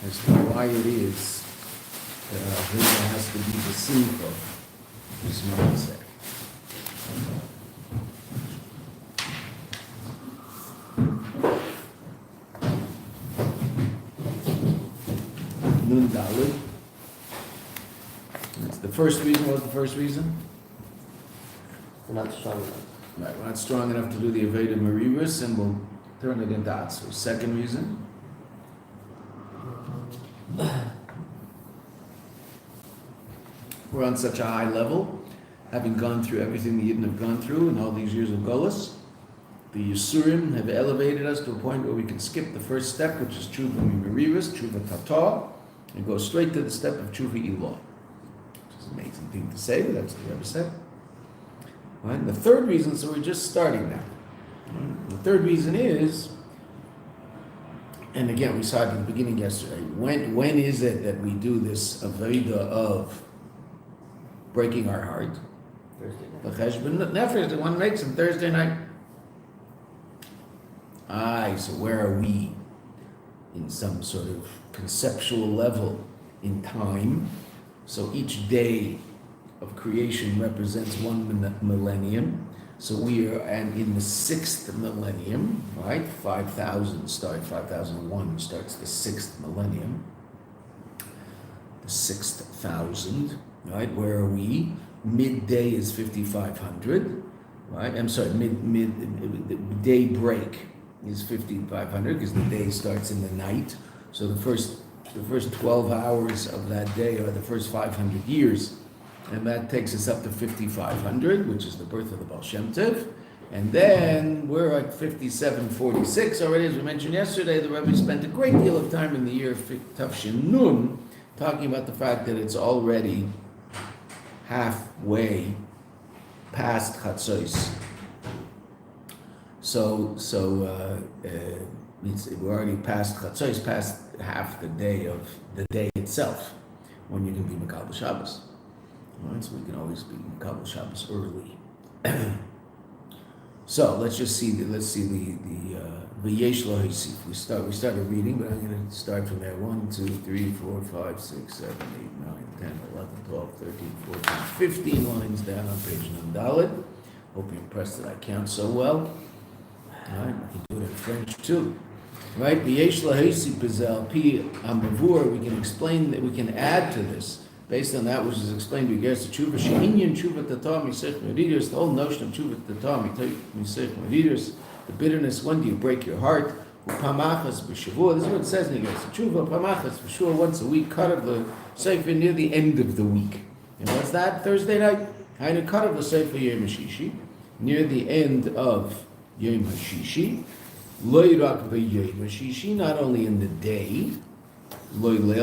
as to why it is that our vision has to be the simcha of this mindset. Nun Daled. That's the first reason. What was the first reason? We're not strong enough. Right, we're not strong enough to do the Aveda Mariris, and we'll turn it into Atzu. Second reason? We're on such a high level, having gone through everything the Yidden have gone through in all these years of Golus. The Yisurim have elevated us to a point where we can skip the first step, which is Tshuva Mimariris, Tshuva Tata, and go straight to the step of Tshuva Ilah. Which is an amazing thing to say, but that's what the Rebbe said. Right? And the third reason, so we're just starting now. Right? The third reason is, and again, we saw it at the beginning yesterday, when is it that we do this Aveda of breaking our heart? Thursday night. The Cheshbon Nefesh, the one makes on Thursday night. So where are we in some sort of conceptual level in time? So each day of creation represents one millennium. So we are and in the 6th millennium, right? 5001 starts the 6th millennium. The 6th thousand, right? Where are we? Midday is 5500, right? I'm sorry, day break is 5500 because the day starts in the night. So the first 12 hours of that day are the first 500 years. And that takes us up to 5500, which is the birth of the Baal Shem Tov. And then we're at 5746 already, as we mentioned yesterday. The Rebbe spent a great deal of time in the year Tafshin Nun talking about the fact that it's already halfway past Chatzos. So we're already past Chatzos, past half the day of the day itself, when you can be Mekabel Shabbos. Right, so we can always be Mekabel Shabbos early. So let's see the V'yesh Lo Hosif. We started reading, but I'm going to start from there. 1, 2, 3, 4, 5, 6, 7, 8, 9, 10, 11, 12, 13, 14, 15 lines down on page Nundalid. Hope you're impressed that I count so well. All right, I can do it in French too. Right, V'yesh Lo Hosif is al pi amavur. We can explain that we can add to this based on that which is explained in regards to tshuva. She'inyan tshuva tata misech meridus. The whole notion of tshuva tata misech meridus. The bitterness. When do you break your heart? Upamachas b'shavua. This is what it says in regards to tshuva. Upamachas b'shavua. Once a week. Cut of the sefer near the end of the week. And what's that? Thursday night. Hainu cut of the sefer yom hashishi, near the end of yom hashishi. Lo yirak b'yom hashishi. Not only in the day. Not only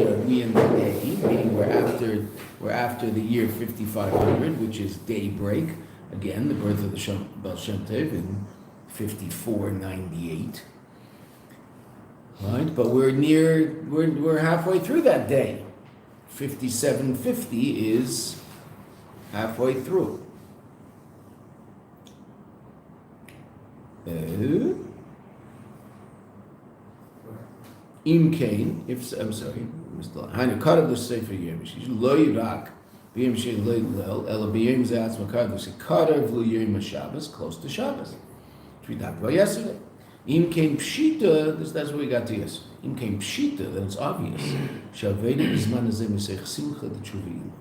are we in the day, meaning we're after the year 5500, which is daybreak. Again, the birth of the Baal Shem Tov in 5498. Right, but we're halfway through that day. 5750 is halfway through. Im Kain, I'm sorry, Hainu Karav the Sefer Yom Hashish, Lo Yirak, B'Yom Hashish Lo Yilel, Ela B'Yom Ze'atz Makarav, we say Karav Lo Yom HaShabbos, close to Shabbos, which we talked about yesterday. Im Kain Pshita, that's what we got to yesterday. Im Kain Pshita, then it's obvious. Shaveda B'Zman Hazeh Misech Simcha D'Tshuva Ilah.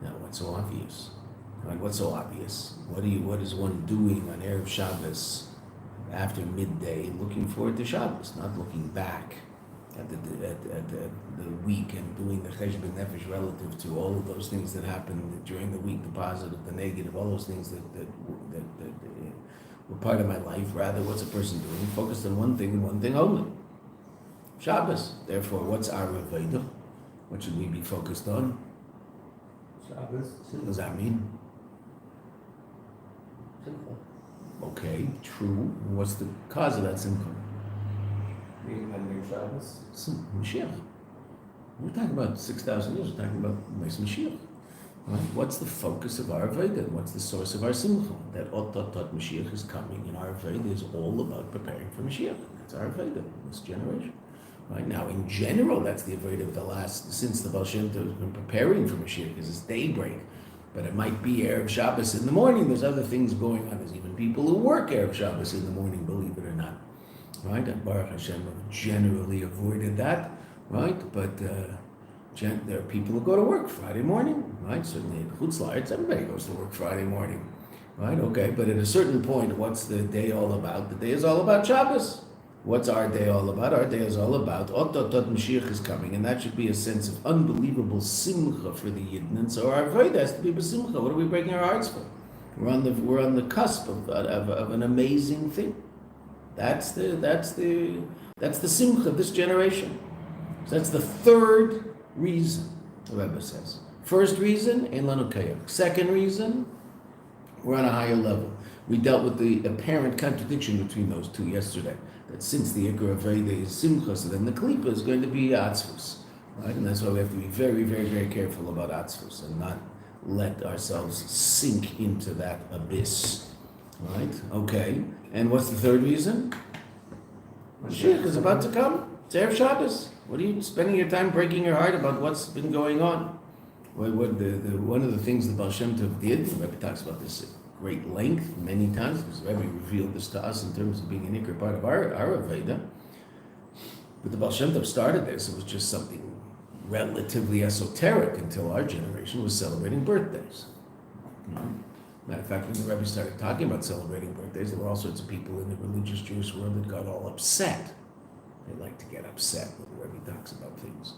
Now, what's so obvious? Right, what's so obvious? What is one doing on Erev Shabbos after midday, looking forward to Shabbos, not looking back at the week and doing the cheshbon nefesh relative to all of those things that happened during the week, the positive, the negative, all those things that were part of my life. Rather, what's a person doing? Focused on one thing and one thing only. Shabbos. Therefore, what's our Aveda? What should we be focused on? Shabbos. What does that mean? Simple. Okay, true. What's the cause of that symptom? Being under Shabbos. Mashiach. We're talking about 6,000 years. We're talking about Mashiach. Right? What's the focus of our Veda? What's the source of our Simcha? That Ot Mashiach is coming, and our Veda is all about preparing for Mashiach. That's our Veda, this generation. Right now, in general, that's the Veda of the last, since the Baal Shem Tov has been preparing for Mashiach, because it's daybreak. But it might be Erev Shabbos in the morning. There's other things going on. There's even people who work Erev Shabbos in the morning, believe it or not. Right? And Baruch Hashem have generally avoided that. Right? But there are people who go to work Friday morning. Right? Certainly in Chutz La'aretz, everybody goes to work Friday morning. Right? Okay. But at a certain point, what's the day all about? The day is all about Shabbos. What's our day all about? Our day is all about Ot Mashiach is coming, and that should be a sense of unbelievable simcha for the Yidden. And so our Veda has to be b'simcha. What are we breaking our hearts for? We're on the cusp of an amazing thing. That's the simcha of this generation. So that's the third reason, the Rebbe says. First reason, ein lanu kayach. Second reason, we're on a higher level. We dealt with the apparent contradiction between those two yesterday. That since the Ikar of Veda is Simcha, so then the Klipa is going to be Atzvus. Right? And that's why we have to be very, very, very careful about Atzvus and not let ourselves sink into that abyss. Right? Okay. And what's the third reason? Mashiach is about to come. It's Erev Shabbos. What are you spending your time breaking your heart about what's been going on? One of the things the Baal Shem Tov did, the Rebbe talks about this great length many times, because the Rebbe revealed this to us in terms of being an ikar part of our Veda. But the Baal Shem Tov started this, it was just something relatively esoteric until our generation was celebrating birthdays. Matter of fact, when the Rebbe started talking about celebrating birthdays, there were all sorts of people in the religious Jewish world that got all upset. They like to get upset when the Rebbe talks about things.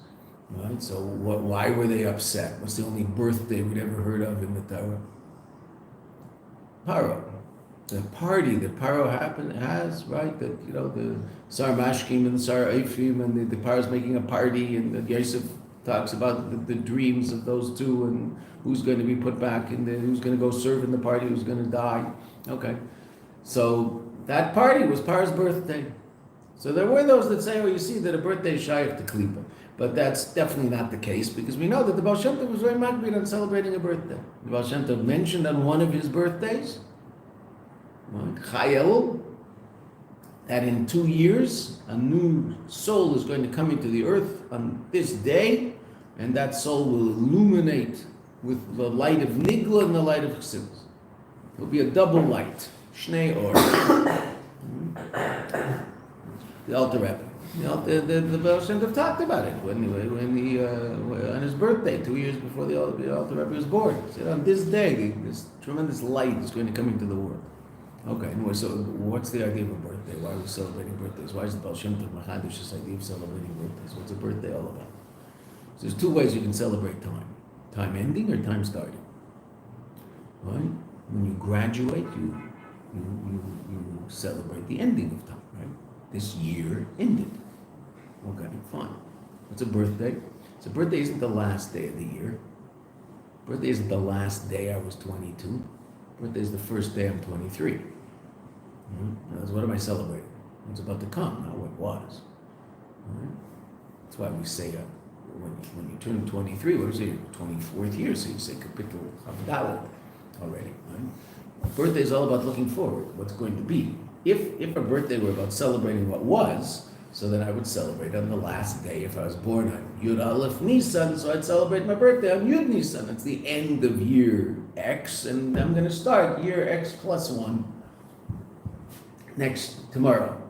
Right? So why were they upset? What's the only birthday we'd ever heard of in the Torah? Paro, the party that Paro has, right? That the Sar Mashkim and the Sar Eifim, and the Paro's making a party, and that Yosef talks about the dreams of those two, and who's going to be put back, and who's going to go serve in the party, who's going to die. Okay, so that party was Paro's birthday. So there were those that say, "Oh, you see that a birthday is shy of the klipa," but that's definitely not the case, because we know that the Baal Shem Tov was very magbid on celebrating a birthday. The Baal Shem Tov mentioned on one of his birthdays, Chayel, that in 2 years a new soul is going to come into the earth on this day, and that soul will illuminate with the light of Nigla and the light of Chassidus. It will be a double light, Shnei Or. The Alter Rebbe. The Baal Shem Tov talked about it when he on his birthday, 2 years before the Alter Rebbe was born. He said, on this day, this tremendous light is going to come into the world. Okay, anyway, so what's the idea of a birthday? Why are we celebrating birthdays? Why is the Baal Shem Tov Machadish this idea of celebrating birthdays? What's a birthday all about? So there's two ways you can celebrate time. Time ending or time starting. Right? When you graduate, you celebrate the ending of time, right? This year ended. Okay, fine. What's a birthday? So birthday isn't the last day of the year. Birthday isn't the last day I was 22. Birthday is the first day I'm 23. That's what am I celebrating? What's about to come, not what was. Right? That's why we say when you turn 23, what is it? 24th year, so you say Kapitel Chabad already. Right? Birthday is all about looking forward, what's going to be. If a birthday were about celebrating what was, so then I would celebrate on the last day. If I was born on Yud Aleph Nisan, so I'd celebrate my birthday on Yud Nisan. It's the end of year X, and I'm going to start year X plus 1 tomorrow.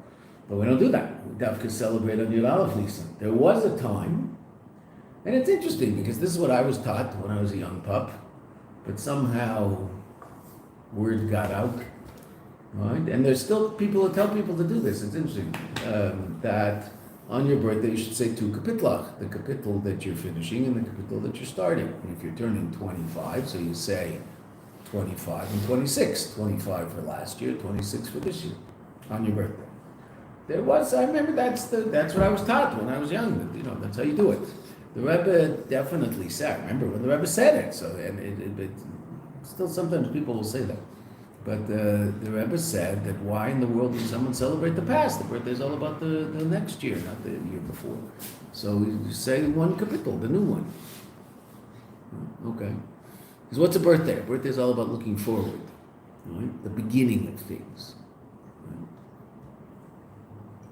But we don't do that. We have to celebrate on Yud Aleph Nisan. There was a time, and it's interesting because this is what I was taught when I was a young pup, but somehow word got out. Right? And there's still people who tell people to do this. It's interesting that on your birthday you should say 2 kapitlach, the kapitel that you're finishing and the kapitel that you're starting. And if you're turning 25, so you say 25 and 26. 25 for last year, 26 for this year, on your birthday. I remember that's what I was taught when I was young. That's how you do it. The Rebbe definitely said. I remember when the Rebbe said it. So and still sometimes people will say that. But the Rebbe said that why in the world does someone celebrate the past? The birthday is all about the next year, not the year before. So you say one kapitel, the new one. Okay. Because what's a birthday? A birthday is all about looking forward, right? The beginning of things. Right?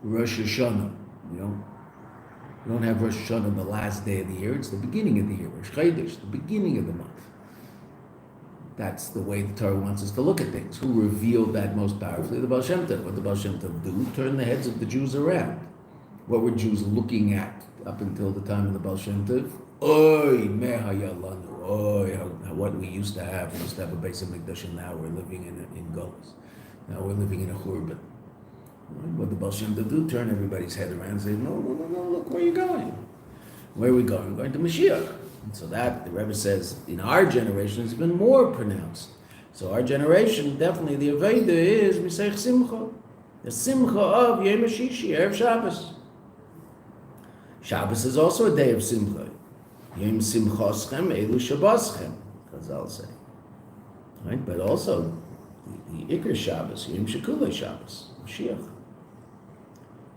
Rosh Hashanah, you don't have Rosh Hashanah the last day of the year, it's the beginning of the year. Rosh Chodesh, the beginning of the month. That's the way the Torah wants us to look at things. Who revealed that most powerfully? The Baal Shem Tov. What did the Baal Shem Tov do? Turn the heads of the Jews around. What were Jews looking at up until the time of the Baal Shem Tov? Oy, mehayalanu. Oy, what we used to have. We used to have a Beis HaMikdash, and now we're living in Golos. Now we're living in a Churban. What the Baal Shem Tov do? Turn everybody's head around and say, no, look, where are you going? Where are we going? We're going to Mashiach. And so that, the Rebbe says, in our generation, it's been more pronounced. So our generation, definitely, the Aveda is Misech Simcha. The Simcha of Yom HaShishi, Erev Shabbos. Shabbos is also a day of Simcha. Yom Simchoschem, Elu Shabboschem, Chazal say. Right? But also, the Iker Shabbos, Yom Shekulei Shabbos, Mashiach.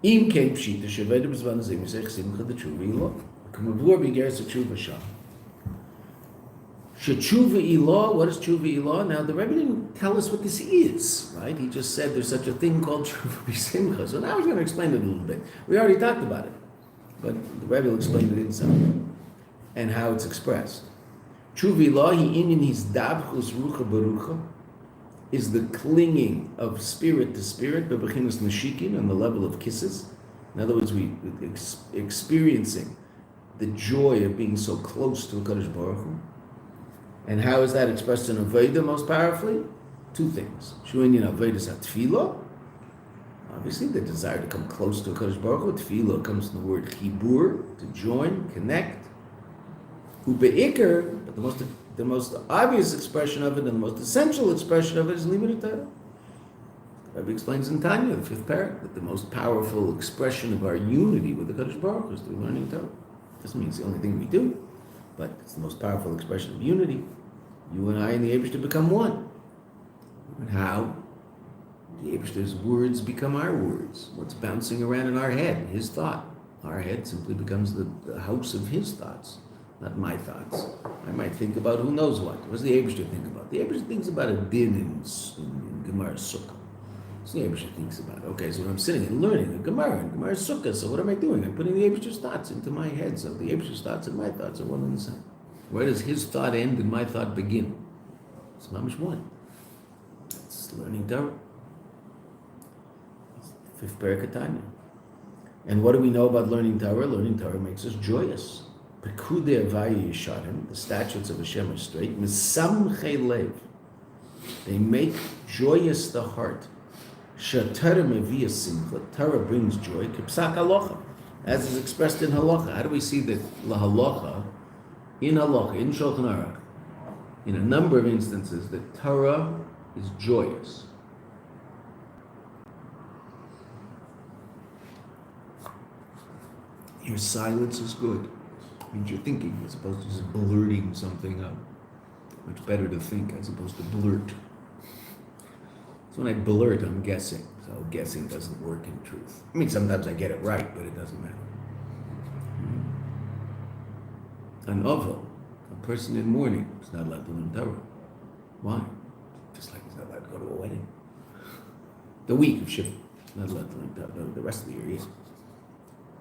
Im Kein Pshita, Shaveda B'zvan Zeh, Misech Simcha, the Tshuva Ilah. Kamavur B'geres Tshuva Shah. Tshuva Ilah, what is Tshuva Ilah? Now, the Rebbe didn't tell us what this is, right? He just said there's such a thing called Tshuva B'simcha. So now he's going to explain it a little bit. We already talked about it, but the Rebbe will explain it inside and how it's expressed. Tshuva Ilah, in his dabchus rucha barucha, is the clinging of spirit to spirit, bebechinas neshikin, on the level of kisses. In other words, we experiencing the joy of being so close to HaKadosh Baruch Hu. And how is that expressed in Aveda most powerfully? Two things. Shuinyan Aveda is Tefillah. Obviously, the desire to come close to HaKadosh Baruch Hu. Tefillah comes from the word chibur, to join, connect. Ube'ikr, but the most obvious expression of it and the most essential expression of it is Limud Torah. Rabbi explains in Tanya, the fifth parak, that the most powerful expression of our unity with the HaKadosh Baruch Hu is through learning Torah. Doesn't mean it's the only thing we do, but it's the most powerful expression of unity. You and I and the Eibishter become one. And how? The Eibishter's words become our words. What's bouncing around in our head? His thought. Our head simply becomes the house of his thoughts, not my thoughts. I might think about who knows what. What does the Eibishter think about? The Eibishter thinks about a din in Gemara Sukkah. So the Eibishter thinks about it. Okay, so I'm sitting and learning a Gemara Sukkah, so what am I doing? I'm putting the Eibishter's thoughts into my head, so the Eibishter's thoughts and my thoughts are one and the same. Where does his thought end and my thought begin? It's mamish one. It's learning Torah. It's the fifth parak of Tanya. And what do we know about learning Torah? Learning Torah makes us joyous. Pekudei Avaya Yesharim, the statutes of Hashem are straight. Mesamchei lev, they make joyous the heart. Torah mevias simcha, Torah brings joy. Kipsak halacha, as is expressed in halacha. How do we see that halacha, in Shulchan Aruch, in a number of instances, that Torah is joyous? Your silence is good. It means you're thinking as opposed to just blurting something out. Much better to think as opposed to blurt. So when I blurt, I'm guessing. So guessing doesn't work in truth. I mean, sometimes I get it right, but it doesn't matter. An oval, a person in mourning, is not allowed to learn Torah. Why? Just like he's not allowed to go to a wedding. The week of Shiva, not allowed to learn Torah. The rest of the year, yes.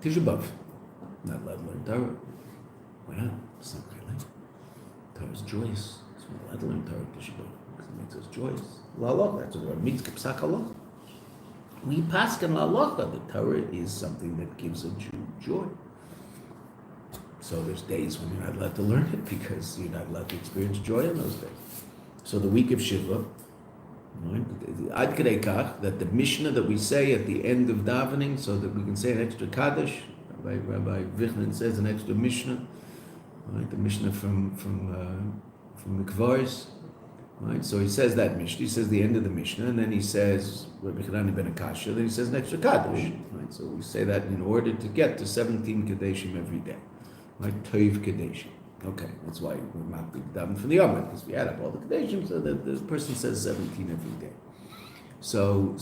Tisha B'Av, not allowed to learn Torah. Why not? It's not really. Torah is joyous. So we're allowed to learn Torah Tisha B'Av because it makes us joyous. La that's what it means. Kipsak halacha. We paskin la halacha. The Torah is something that gives a Jew joy. So there's days when you're not allowed to learn it because you're not allowed to experience joy in those days. So the week of Shiva, Ad Kadei Kach, that the Mishnah that we say at the end of davening, so that we can say an extra Kaddish. Rabbi Vichnan says an extra Mishnah, right? The Mishnah from Mikvaris. Right, so he says that Mishnah, he says the end of the Mishnah, and then he says Rabbi Chanani ben Akasha, then he says an extra Kaddish. Right, so we say that in order to get to 17 Kadeshim every day. Right, Toiv Kadeshim. Okay, that's why we're not being daven from the Yom, because we add up all the Kadeshim, so that the person says 17 every day. So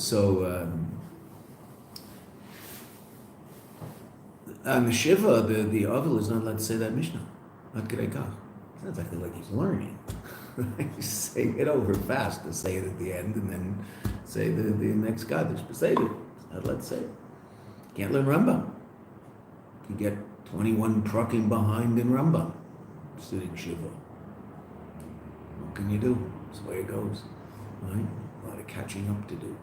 on the Shiva, the Ovel is not allowed to say that Mishnah. Not Kedei Kach. It's not exactly like he's learning. You say it over fast to say it at the end, and then say the next Kaddish. But say it. Let's say it. Can't learn Rambam. You get 21 trucking behind in Rambam, sitting Shiva. What can you do? That's the way it goes. Right? A lot of catching up to do.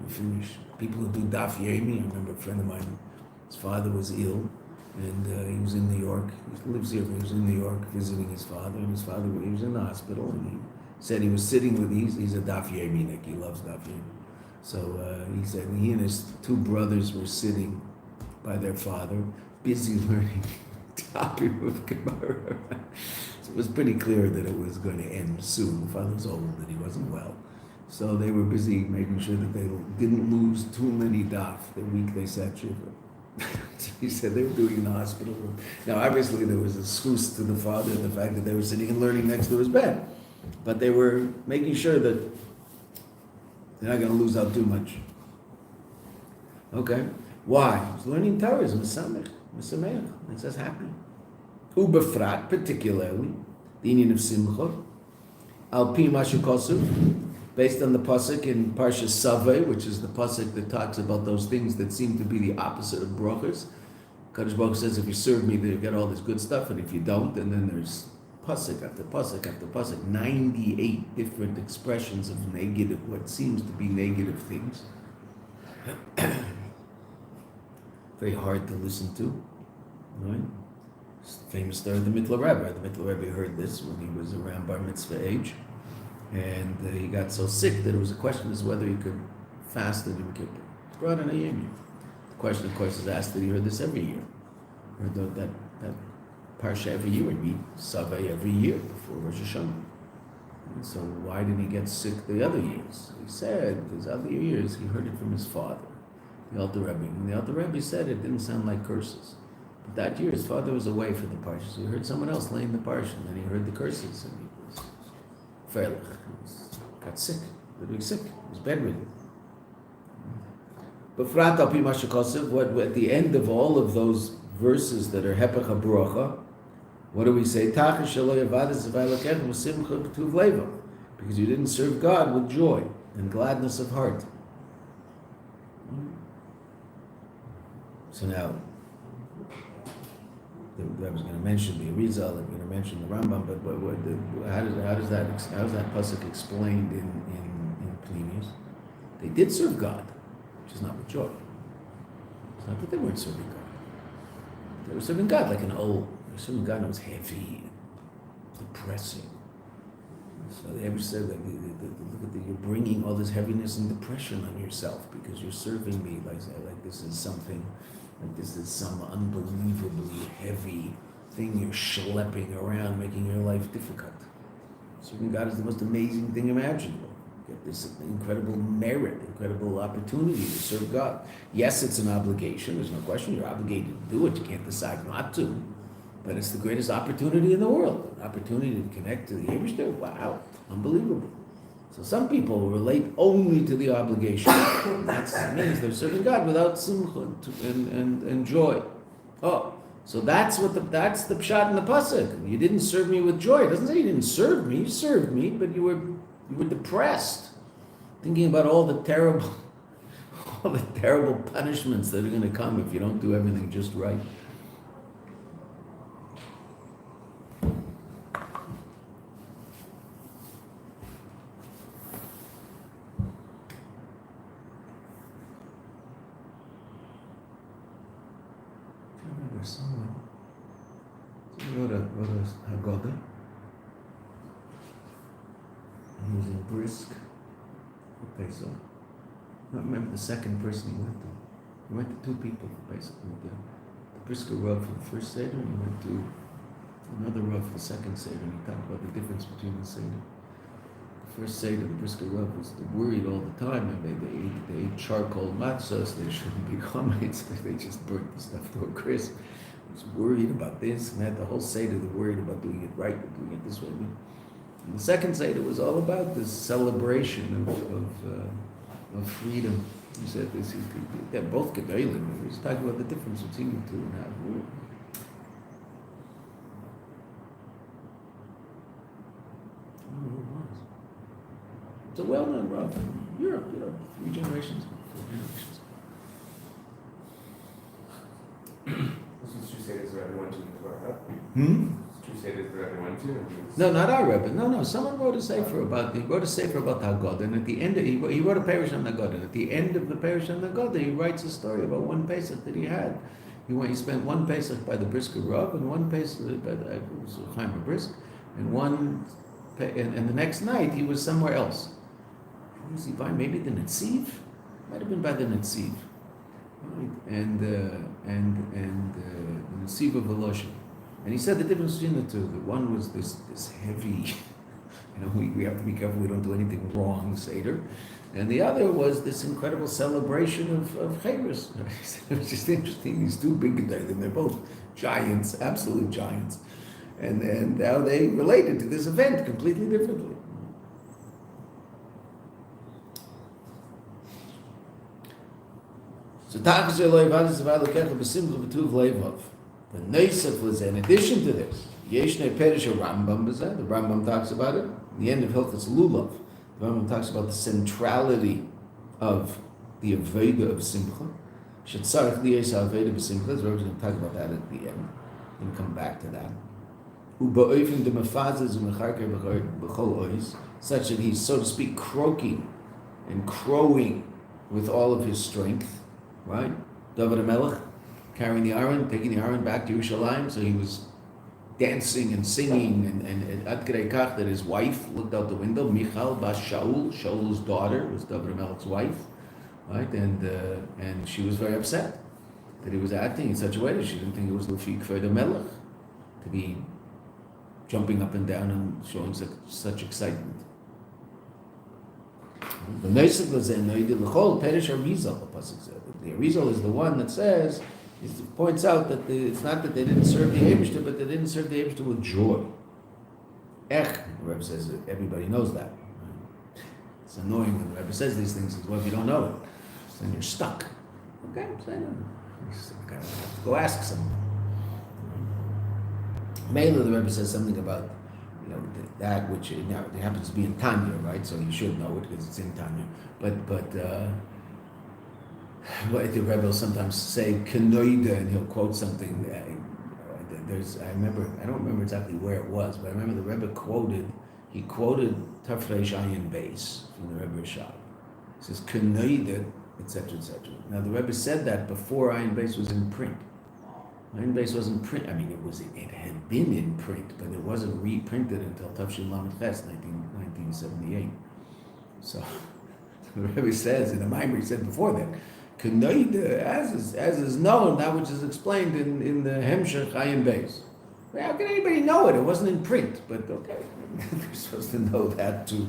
You finish. People who do Daf Yomi, I remember a friend of mine, his father was ill, and he was in New York. He lives here, but he was in New York visiting his father, and his father, he was in the hospital, and he said he was sitting with, he's a Daf Yomi, he loves Daf Yomi. So he said he and his two brothers were sitting by their father, busy learning topic of Gemara. So it was pretty clear that it was going to end soon. The father was old and he wasn't well. So they were busy making sure that they didn't lose too many daf the week they sat Shiva. He said they were doing in the hospital room. Now obviously there was a schus to the father, the fact that they were sitting and learning next to his bed. But they were making sure that they're not going to lose out too much. Okay. Why? He was learning Torah, Misameach. Makes us happy. Ubefrat, particularly, the union of Simcha, Al Pi Mashukosu, based on the pasuk in Parsha Saveh, which is the pasuk that talks about those things that seem to be the opposite of brachas. Kadosh Baruch says, if you serve me, then you get all this good stuff, and if you don't, and then there's pasuk after pasuk after pasuk, 98 different expressions of negative, what seems to be negative things. Very hard to listen to, right? Famous story of the Mittel Rebbe. The Mittel Rebbe heard this when he was around bar mitzvah age, and he got so sick that it was a question as whether he could fast in Yom Kippur. It's brought in a yom. The question, of course, is asked that he heard this every year. Heard that parsha every year, and read Saveh every year before Rosh Hashanah. And so why did he get sick the other years? He said his other years he heard it from his father, the Alter Rebbe. And the Alter Rebbe said it didn't sound like curses. But that year his father was away for the parsha, so he heard someone else laying the parsha, and then he heard the curses, and he was fervent. Got sick, literally sick. He was bedridden. But at the end of all of those verses that are hepech habracha, what do we say? Because you didn't serve God with joy and gladness of heart. So now, I was going to mention the Arizal, I'm going to mention the Rambam, but how is that pasuk explained in Plinius? They did serve God, which is not with joy. It's not that they weren't serving God. They were serving God like an old. They were serving God and it was heavy, depressing. So they ever said that you're bringing all this heaviness and depression on yourself because you're serving me like this is something. Like this is some unbelievably heavy thing you're schlepping around, making your life difficult. Serving God is the most amazing thing imaginable. You get this incredible merit, incredible opportunity to serve God. Yes, it's an obligation. There's no question. You're obligated to do it. You can't decide not to. But it's the greatest opportunity in the world. An opportunity to connect to the Eibishter. Wow, unbelievable. So some people relate only to the obligation. That means they're serving God without simcha and joy. Oh, so that's the pshat in the pasuk. You didn't serve me with joy. It doesn't say you didn't serve me. You served me, but you were depressed, thinking about all the terrible punishments that are going to come if you don't do everything just right. Someone wrote a Haggadah. He was in Brisk for Pesach. I don't remember the second person he went to. He went to two people for Pesach. The Brisker Rav for the first Seder, and he went to another Rav for the second Seder, and he talked about the difference between the Seder. The first Seder, the Brisker Rav was worried all the time, and they ate charcoal matzahs. They shouldn't be chametz. They just burnt the stuff to a crisp. He was worried about this, and had the whole Seder, they worried about doing it right, doing it this way. And the second Seder was all about this celebration of freedom. He said this, they're both gedolim. He was talking about the difference between the two and how it worked. It's a well-known Rav. Europe, 3 generations. 4 generations. This was Crusaders that everyone went to in the Torah. Hmm? Crusaders that everyone went to. No, not our Rebbe. No. Someone wrote a sefer about Haggadah, and at the end, he wrote a parish on Haggadah. And at the end of the parish on Haggadah, he writes a story about one Pesach that he had. He spent one Pesach by the Brisker Rav, and one Pesach by the Chaim Brisk, and the next night he was somewhere else. Who was he by? Maybe the Netziv? Might have been by the Netziv. Right. And the Netziv of Voloshin. And he said the difference between the two. The one was this heavy, we have to be careful we don't do anything wrong, Seder. And the other was this incredible celebration of Chayrus. It was just interesting, these two big guys, and they're both giants, absolute giants. And how they related to this event completely differently. So Tachas Elohev is about Lekecha b'simcha b'tuv levav. The Neisef was in addition to this. Yeshnei Perish Rambam b'zeh. The Rambam talks about it. The end of Hilchos Lulav. The Rambam talks about the centrality of the Aveda of Simcha. Shetzarech liyes Aveda b'simcha. The Rambam is going to talk about that at the end. We're going to come back to that. Uba'oifim demafazes u'mecharker b'chol ois, such that he's, so to speak, croaking and crowing with all of his strength. Right? David HaMelech, carrying the Aron, taking the Aron back to Yerushalayim, so he was dancing and singing, and ad k'dei kach that his wife looked out the window, Michal bas Shaul, Shaul's daughter was David HaMelech's wife, right? And she was very upset that he was acting in such a way that she didn't think it was Lefi Kfed HaMelech to be jumping up and down and showing such excitement. The Neisek was in the L'chol Perish Arizal. The Arizal is the one that says, points out that it's not that they didn't serve the Eibishter, but they didn't serve the Eibishter with joy. The Rebbe says that everybody knows that. It's annoying when the Rebbe says these things. Well, if you don't know it, then you're stuck. Okay, so you have to go ask someone. Mainly the Rebbe says something about that which now it happens to be in Tanya, right? So you should know it because it's in Tanya. But the Rebbe will sometimes say Kenoida, and he'll quote something. I don't remember exactly where it was, but I remember the Rebbe quoted Tafresh Ayin Beis from the Rebbe Rashab. It says Kenoida, etc., etc. Now the Rebbe said that before Ayin Beis was in print. Ayin Beis wasn't print. I mean, it had been in print, but it wasn't reprinted until Tafshin Lamed Ches, 1978. So the Rebbe says in the Maimer, he said before that, Kenoida, as is known, that which is explained in the Hemshech Ayin Beis. Well, how can anybody know it? It wasn't in print, but okay, you're supposed to know that too.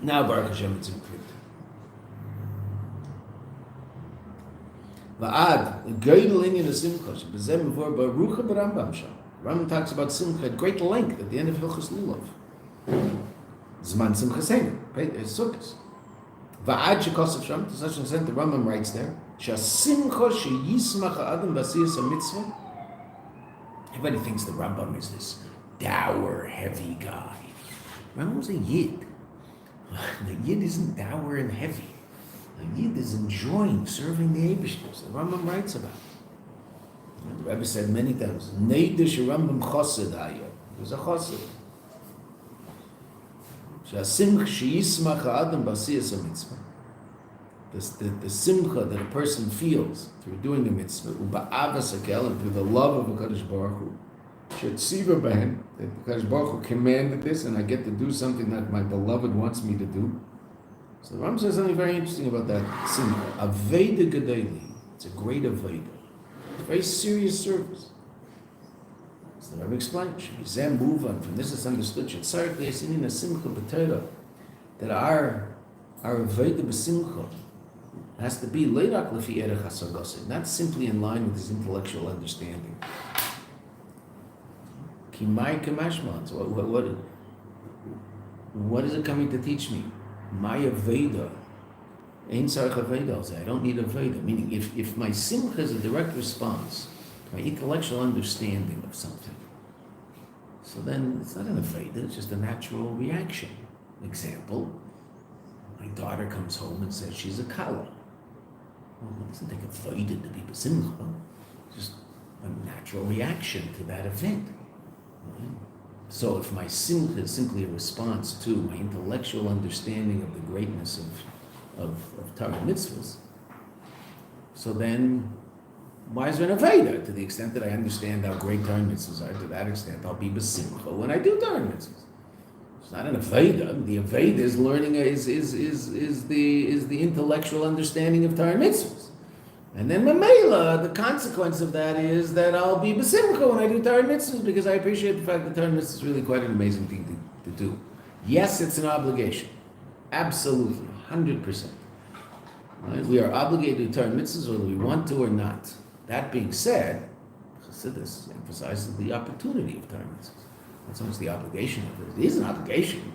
Now Baruch Hashem, it's in print. Va'ad, Geidel Inyan of Simcha, B'zem V'or Baruch B'Rambam Sham. Rambam talks about Simcha at great length at the end of Hilchos Lulav. Zman Simcha Seinu, Sukkos. Va'ad Shekosav Sham, to such an extent the Rambam writes there, Sha'simcha she'yismach ha'adam b'asiyas ha'mitzvah. Everybody thinks the Rambam is this dour, heavy guy. Rambam was a Yid. The Yid isn't dour and heavy. The Yid is enjoying serving the Eibishter. The Rambam writes about it. The Rebbe said many times, Neidish Rambam Chosed Haya. He was a Chosed. Sha'simch she'yismach ha'adam b'asiyas ha'mitzvah. The simcha that a person feels through doing the mitzvah, uba'avas hakel, and through the love of HaKadosh Baruch Hu, she'tziva b'hen, that HaKadosh Baruch Hu commanded this, and I get to do something that my beloved wants me to do. So the Rambam says something very interesting about that simcha. Aveda Gedali. It's a great Aveda. It's a very serious service. So the Rebbe explained, Zem Muvan, from this is understood, Shetzarek Le'esin Simcha B'Torah, that our Aveda B'Simcha has to be Leirak Lefi Erech HaSagos, not simply in line with his intellectual understanding. Kimai Kamashman. So what is it coming to teach me? My Aveda. Ein Sarach Aveda. I don't need Aveda. Meaning, if my Simcha is a direct response my intellectual understanding of something. So then it's not an aveda, it's just a natural reaction. Example, my daughter comes home and says she's a kala. Well, it doesn't take a aveda to be besimcha. Just a natural reaction to that event. Right? So if my simcha is simply a response to my intellectual understanding of the greatness of Torah mitzvahs, so then why is there an aveda? To the extent that I understand how great Torah mitzvahs are, to that extent I'll be besimcha when I do Torah mitzvahs. It's not an aveda. The aveda is learning is the intellectual understanding of Torah mitzvahs. And then mamela, the consequence of that is that I'll be besimcha when I do Torah mitzvahs because I appreciate the fact that Torah mitzvahs is really quite an amazing thing to do. Yes, it's an obligation. Absolutely, 100%. Right? We are obligated to Torah mitzvahs whether we want to or not. That being said, Chassidus emphasizes the opportunity of Torah mitzvahs. Not so much the obligation of it. It is an obligation.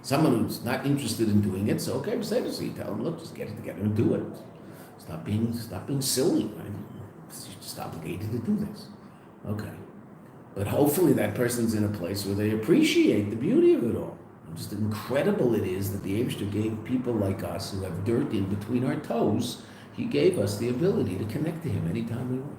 Someone who's not interested in doing it, so okay, so you tell them, look, just get it together and do it. Stop being silly, right? You're just obligated to do this. Okay. But hopefully that person's in a place where they appreciate the beauty of it all. Just incredible it is that the Eibishter gave people like us who have dirt in between our toes, he gave us the ability to connect to him anytime we want.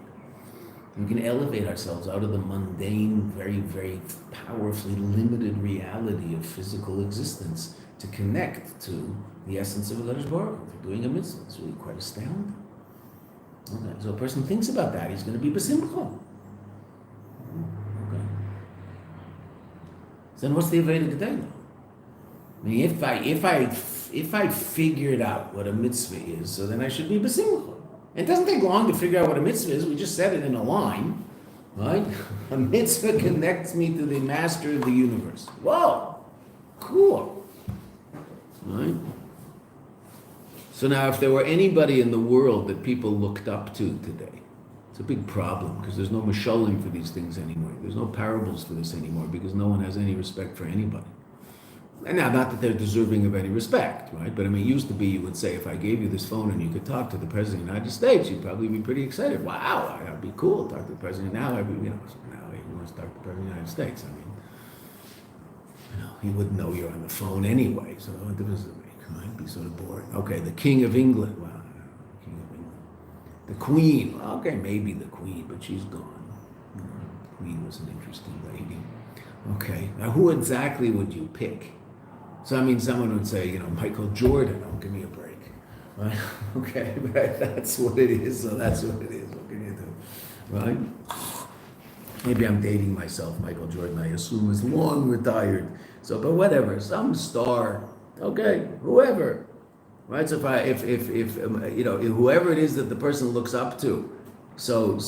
We can elevate ourselves out of the mundane, very, very powerfully limited reality of physical existence to connect to the essence of Rabbi Boruch through doing a mitzvah. It's really quite astounding. Okay, so a person thinks about that, he's going to be besimcha. Okay. So then what's the Aveda Gedela? I mean, if I figured out what a mitzvah is, so then I should be besimcha. It doesn't take long to figure out what a mitzvah is. We just said it in a line, right? A mitzvah connects me to the master of the universe. Whoa, cool, right? So now, if there were anybody in the world that people looked up to today, it's a big problem because there's no mashalim for these things anymore. There's no parables for this anymore because no one has any respect for anybody. And now, not that they're deserving of any respect, right? But I mean, it used to be you would say, if I gave you this phone and you could talk to the President of the United States, you'd probably be pretty excited. Wow, that'd be cool, talk to the President. Now, now he wants to talk to the President of the United States. I mean, he wouldn't know you're on the phone anyway, so what difference does it make? It might be sort of boring. Okay, the King of England. Wow, King of England. The Queen. Well, okay, maybe the Queen, but she's gone. The Queen was an interesting lady. Okay, now who exactly would you pick? So I mean, someone would say, Michael Jordan. Oh, give me a break. Right? Okay, but that's what it is. So that's what it is. What can you do? Right? Maybe I'm dating myself. Michael Jordan, I assume, is long retired. So, but whatever, some star. Okay, whoever. Right? So if whoever it is that the person looks up to. So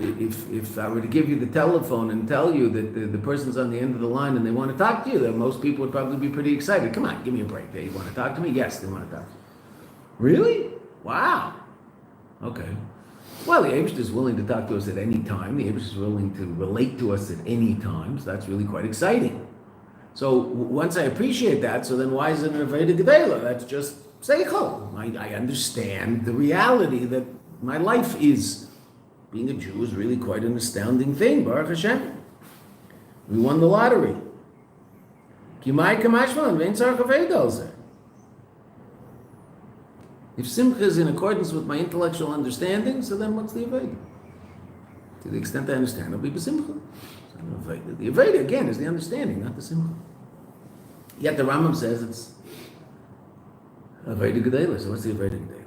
if I were to give you the telephone and tell you that the person's on the end of the line and they want to talk to you, then most people would probably be pretty excited. Come on, give me a break. They want to talk to me? Yes, they want to talk to you. Really? Wow. Okay. Well, the Eibishter is willing to talk to us at any time. The Eibishter is willing to relate to us at any time. So that's really quite exciting. So once I appreciate that, so then why is it an Aveda Gedela? That's just seichel. I understand the reality that my life is. Being a Jew is really quite an astounding thing, Baruch Hashem. We won the lottery. If simcha is in accordance with my intellectual understanding, so then what's the Aveda? To the extent I understand, I'll be b'simcha. The Aveda, again, is the understanding, not the simcha. Yet the Rambam says it's Aveda Gedela. So what's the Aveda Gedela?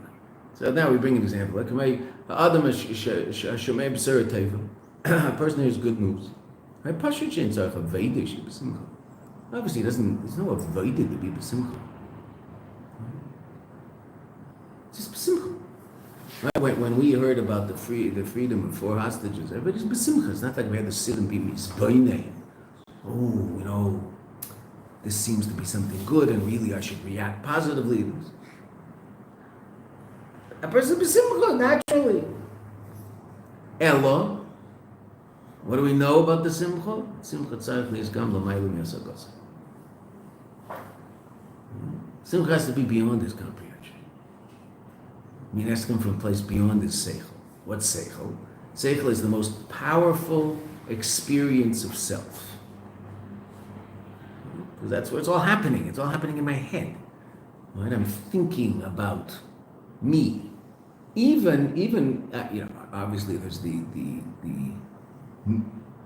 So now we bring an example. Like Adam Shomei B'Sera Teva, a person hears good news. Obviously, there's no Aveda to be b'simcha. Just b'simcha. Right? When we heard about the freedom of 4 hostages, everybody's b'simcha. It's not like we had to sit and be mizbaynei. Oh, this seems to be something good, and really I should react positively. A person is b'simcha naturally. Elo, what do we know about the simcha? Simcha tzarich nizgam l'maylu mi'asagos. Simcha has to be beyond his comprehension. I mean, it has to come from a place beyond his seichel. What's seichel? Seichel is the most powerful experience of self. Because that's where it's all happening. It's all happening in my head. Right? I'm thinking about me. Even obviously there's the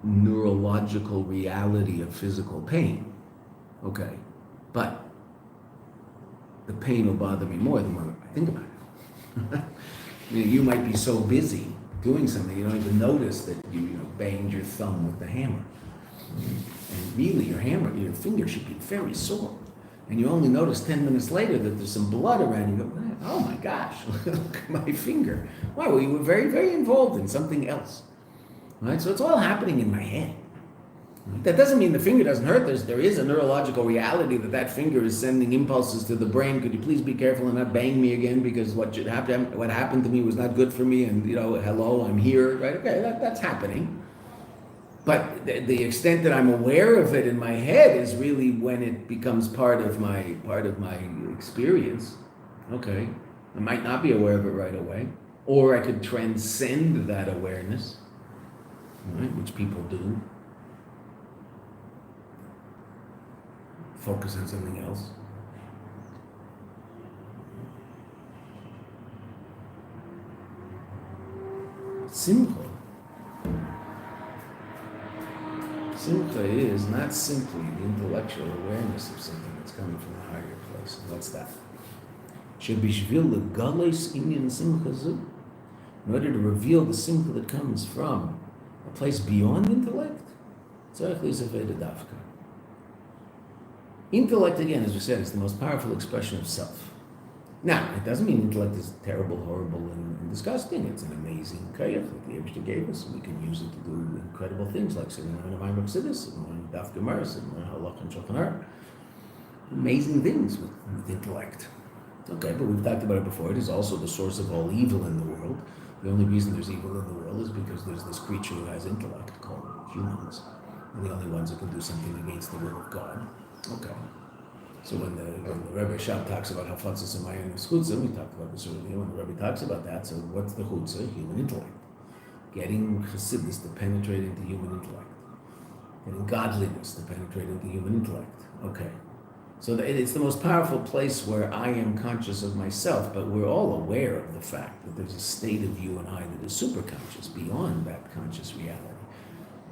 neurological reality of physical pain. Okay. But the pain will bother me more the more I think about it. You might be so busy doing something you don't even notice that you banged your thumb with the hammer. And really your finger should be very sore. And you only notice 10 minutes later that there's some blood around. You go, oh my gosh, look at my finger. Why? Well, you were very, very involved in something else. Right? So it's all happening in my head. That doesn't mean the finger doesn't hurt. There is a neurological reality that finger is sending impulses to the brain. Could you please be careful and not bang me again, because what happened to me was not good for me, and hello, I'm here, right? Okay, that's happening. But the extent that I'm aware of it in my head is really when it becomes part of my experience. Okay, I might not be aware of it right away, or I could transcend that awareness, right? Which people do. Focus on something else. Simcha is not simply the intellectual awareness of something that's coming from a higher place. What's that? In order to reveal the simcha that comes from a place beyond intellect, intellect, again, as we said, is the most powerful expression of self. Now, it doesn't mean intellect is terrible, horrible, and disgusting. It's an amazing kayach that the Yeshiva gave us, and we can use it to do incredible things like sitting on Rabbi Chassidus, and learn Immerse, and learn halach and shulchan. Amazing things with intellect. Okay, but we've talked about it before. It is also the source of all evil in the world. The only reason there's evil in the world is because there's this creature who has intellect called humans, and the only ones who can do something against the will of God. Okay. So when the Rebbe Shab talks about how Hafatzas and Mayanot chutza, we talked about this earlier, when the Rebbe talks about that, so what's the chutza? Human intellect. Getting Chassidus to penetrate into human intellect. Getting godliness to penetrate into human intellect. Okay. So it's the most powerful place where I am conscious of myself, but we're all aware of the fact that there's a state of you and I that is superconscious, beyond that conscious reality.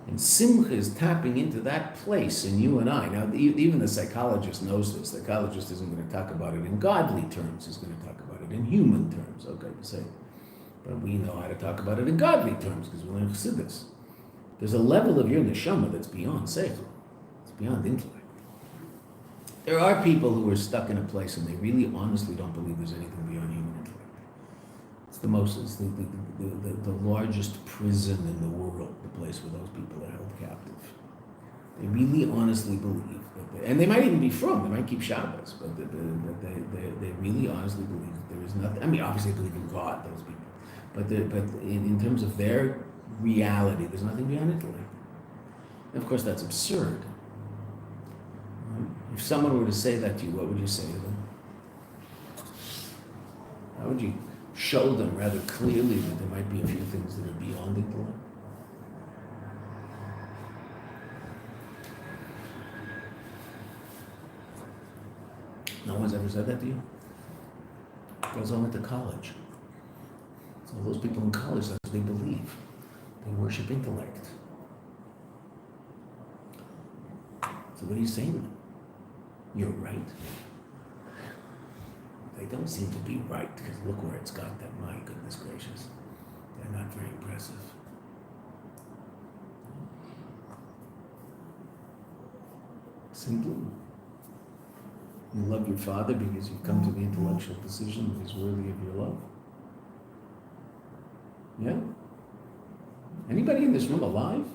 And simcha is tapping into that place in you and I. Now, even the psychologist knows this. The psychologist isn't going to talk about it in godly terms. He's going to talk about it in human terms, okay, to say. But we know how to talk about it in godly terms because we learn Chassidus. There's a level of your neshama that's beyond seichel. It's beyond intellect. There are people who are stuck in a place and they really honestly don't believe there's anything beyond human intellect. It's the largest prison in the world, the place where those people are held captive. They really honestly believe that and they might even be from, they might keep Shabbos, but they really honestly believe that there is nothing. I mean, obviously they believe in God, those people, but in terms of their reality, there's nothing beyond intellect. And of course, that's absurd. If someone were to say that to you, what would you say to them? How would you show them rather clearly that there might be a few things that are beyond intellect? No one's ever said that to you? Girls all went to college. So those people in college, that's what they believe. They worship intellect. So what are you saying to them? You're right. They don't seem to be right because look where it's got them. My goodness gracious. They're not very impressive. Simply, you love your father because you've come to the intellectual decision that he's worthy of your love. Yeah? Anybody in this room alive?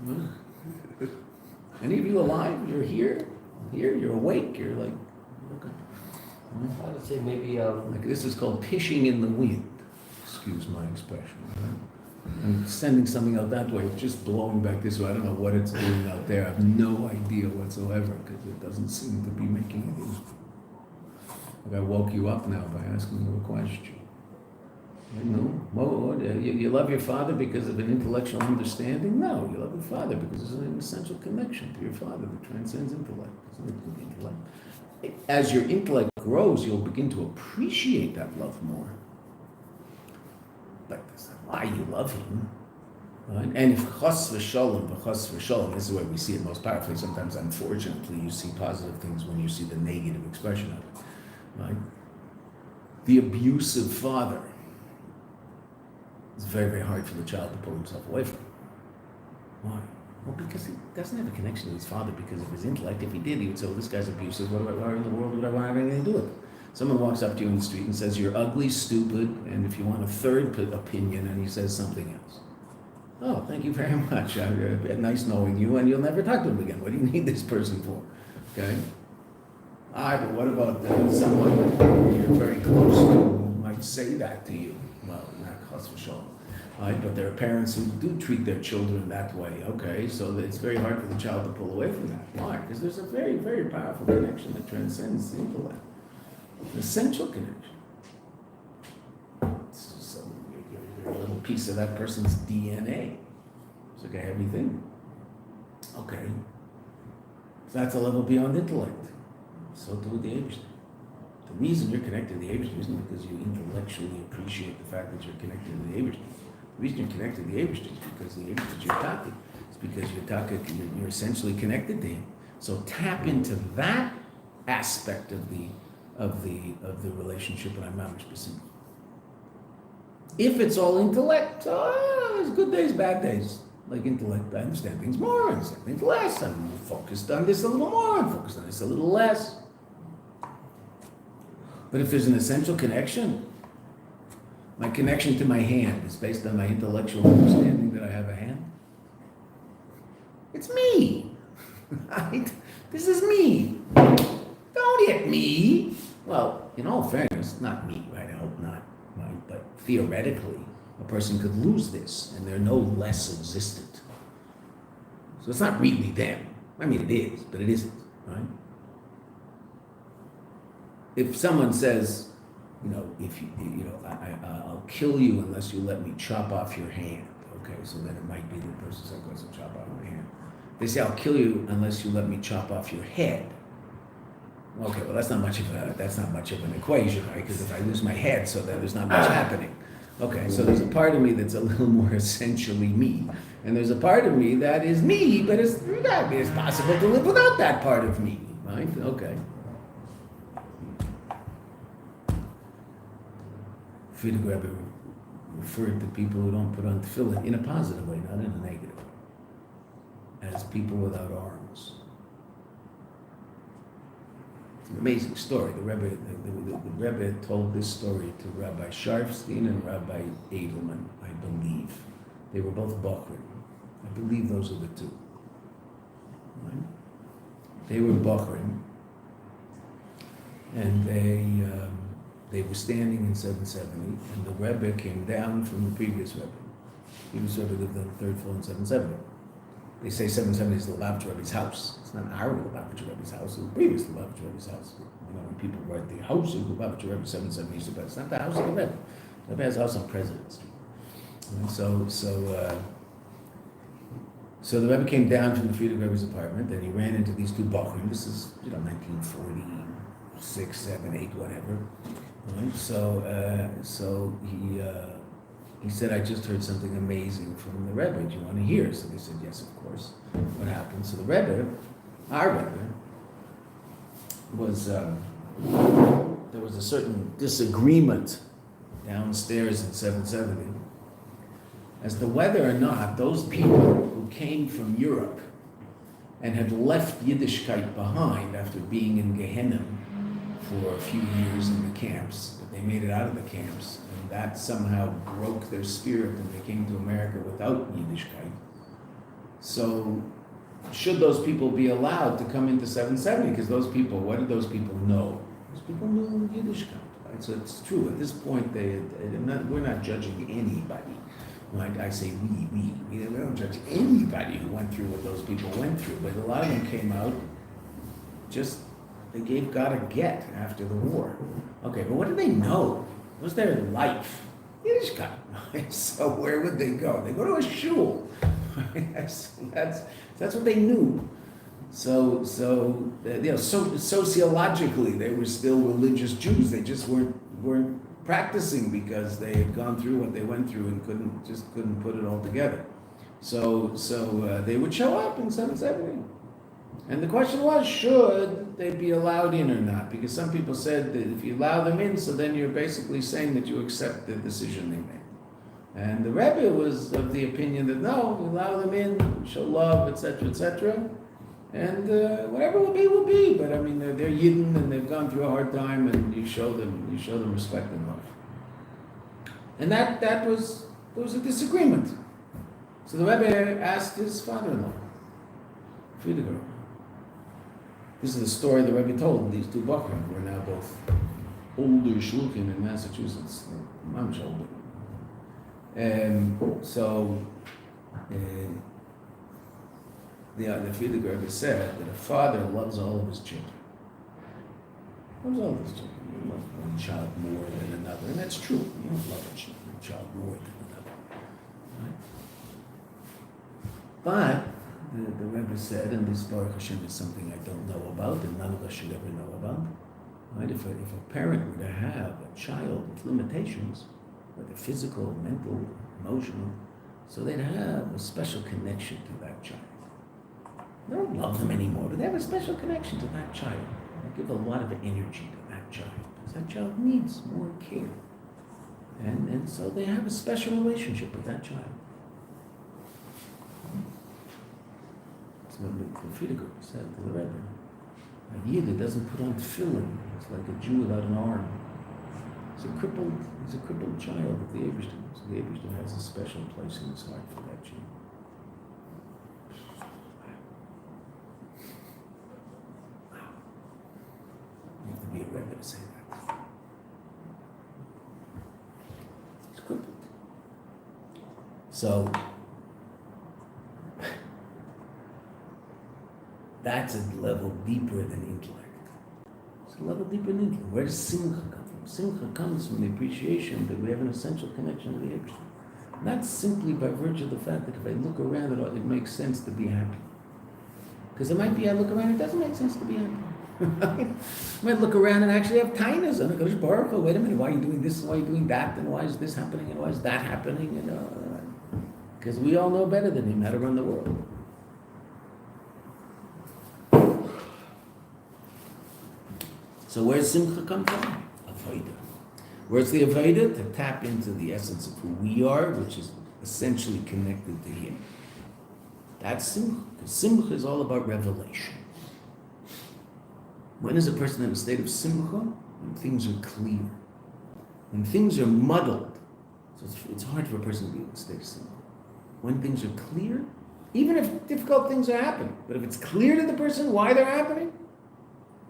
No. Any of you alive? You're here? Here, you're awake. You're like, okay. I would say maybe Like this is called pishing in the wind. Excuse my expression. Right? I'm sending something out that way. It's just blowing back this way. I don't know what it's doing out there. I have no idea whatsoever because it doesn't seem to be making any. Like I woke you up now by asking you a question. You love your father because of an intellectual understanding? No, you love your father because there's an essential connection to your father that transcends intellect. As your intellect grows, you'll begin to appreciate that love more. But that's not why you love him. Right? And if chas v'shalom, this is where we see it most powerfully. Sometimes, unfortunately, you see positive things when you see the negative expression of it. Right? The abusive father. It's very, very hard for the child to pull himself away from. Why? Well, because he doesn't have a connection to his father because of his intellect. If he did, he would say, well, this guy's abusive. Why in the world would I want to have anything to do with it? Someone walks up to you in the street and says, you're ugly, stupid, and if you want a third opinion, and he says something else. Oh, thank you very much. Nice knowing you, and you'll never talk to him again. What do you need this person for? Okay? All right, but what about someone you're very close to who might say that to you? Well, not chas v'shalom. Right, but there are parents who do treat their children that way. Okay, so it's very hard for the child to pull away from that. Why? Because there's a very, very powerful connection that transcends the intellect. An essential connection. It's just a little piece of that person's DNA. It's like a heavy thing. Okay. So that's a level beyond intellect. So too with the Abishter. The reason you're connected to the Abishter isn't because you intellectually appreciate the fact that you're connected to the Abishter. The reason you're connected to the Abishter is because the Abishter is your Taka. It's because you're essentially connected to him. So tap into that aspect of the relationship, and I'm not specific. If it's all intellect, there's good days, bad days. Like intellect, I understand things more, I understand things less. I'm focused on this a little more, I'm focused on this a little less. But if there's an essential connection, my connection to my hand is based on my intellectual understanding that I have a hand. It's me, right? This is me. Don't hit me. Well, in all fairness, not me, right? I hope not, right? But theoretically, a person could lose this, and they're no less existent. So it's not really them. I mean, it is, but it isn't, right? If someone says, I'll kill you unless you let me chop off your hand. Okay, so then it might be the person saying, "Go chop off my hand." They say, "I'll kill you unless you let me chop off your head." Okay, well that's not much of an equation, right? Because if I lose my head, so then there's not much happening. Okay, so there's a part of me that's a little more essentially me, and there's a part of me that is me, but it's possible to live without that part of me, right? Okay. Friedrich Rebbe referred to people who don't put on tefillin in a positive way, not in a negative way, as people without arms. It's an amazing story. The Rebbe told this story to Rabbi Sharfstein and Rabbi Edelman, I believe. They were both Bochrim. I believe those are the two. Right? They were Bochrim, and they were standing in 770, and the Rebbe came down from the previous Rebbe. The previous Rebbe lived on the third floor in 770. They say 770 is the Lubavitcher Rebbe's house. It's not our Lubavitcher Rebbe's house, it's the previous Lubavitcher Rebbe's house. When people write the house of Lubavitcher Rebbe 770, it's not the house of the Rebbe. The Rebbe has a house on President Street. And so the Rebbe came down from the Friedrich Rebbe's apartment, and he ran into these two Bochrim. This is 1946, 7, 8, whatever. Right? So he said, I just heard something amazing from the Rebbe. Do you want to hear? So they said, yes, of course. What happened? So the Rebbe, our Rebbe, was there was a certain disagreement downstairs in 770 as to whether or not those people who came from Europe and had left Yiddishkeit behind after being in Gehenna for a few years in the camps, but they made it out of the camps, and that somehow broke their spirit and they came to America without Yiddishkeit. So should those people be allowed to come into 770? Because those people, what did those people know? Those people knew Yiddishkeit, right? So it's true. At this point, we're not judging anybody. Like I say, we don't judge anybody who went through what those people went through. But a lot of them came out they gave God a get after the war. Okay, but what did they know? What was their life? Yiddishkeit. So where would they go? They go to a shul. That's what they knew. So sociologically, they were still religious Jews. They just weren't practicing because they had gone through what they went through and couldn't put it all together. So they would show up in 770. And the question was, should they be allowed in or not? Because some people said that if you allow them in, so then you're basically saying that you accept the decision they made. And the Rebbe was of the opinion that no, we allow them in, show love, etc., etc., and whatever will be. But I mean, they're Yidden and they've gone through a hard time, and you show them respect and love. And there was a disagreement. So the Rebbe asked his father-in-law, Friediger. This is the story the Rebbe told these two Bachrim, who are now both older shluchim in Massachusetts, much older. And so the Friediger Rebbe said that a father loves all of his children. Loves all of his children. You love one child more than another, and that's true. You don't love a child more than another, right? But the Rebbe said, and this Baruch Hashem is something I don't know about, and none of us should ever know about, right? If a parent were to have a child with limitations, whether physical, mental, emotional, so they'd have a special connection to that child. They don't love them anymore, but they have a special connection to that child. They give a lot of energy to that child, because that child needs more care. And so they have a special relationship with that child. So the Friediger said to the Rebbe, a Yid that doesn't put on tefillin, it's like a Jew without an arm. He's a crippled child of the Eibishter. So the Eibishter has a special place in his heart for that Jew. Wow. You have to be a Rebbe to say that. He's crippled. So that's a level deeper than intellect. It's a level deeper than intellect. Where does simcha come from? Simcha comes from the appreciation that we have an essential connection to the Eibishter. Not simply by virtue of the fact that if I look around, it makes sense to be happy. Because it might be I look around, it doesn't make sense to be happy. I might look around and actually have kindness. And Hakadosh Baruch Hu, wait a minute, why are you doing this and why are you doing that? And why is this happening and why is that happening? Because we all know better than him how to run the world. So where does simcha come from? Avodah. Where's the avodah? To tap into the essence of who we are, which is essentially connected to him. That's simcha. Because simcha is all about revelation. When is a person in a state of simcha? When things are clear. When things are muddled. So it's hard for a person to be in a state of simcha. When things are clear, even if difficult things are happening, but if it's clear to the person why they're happening,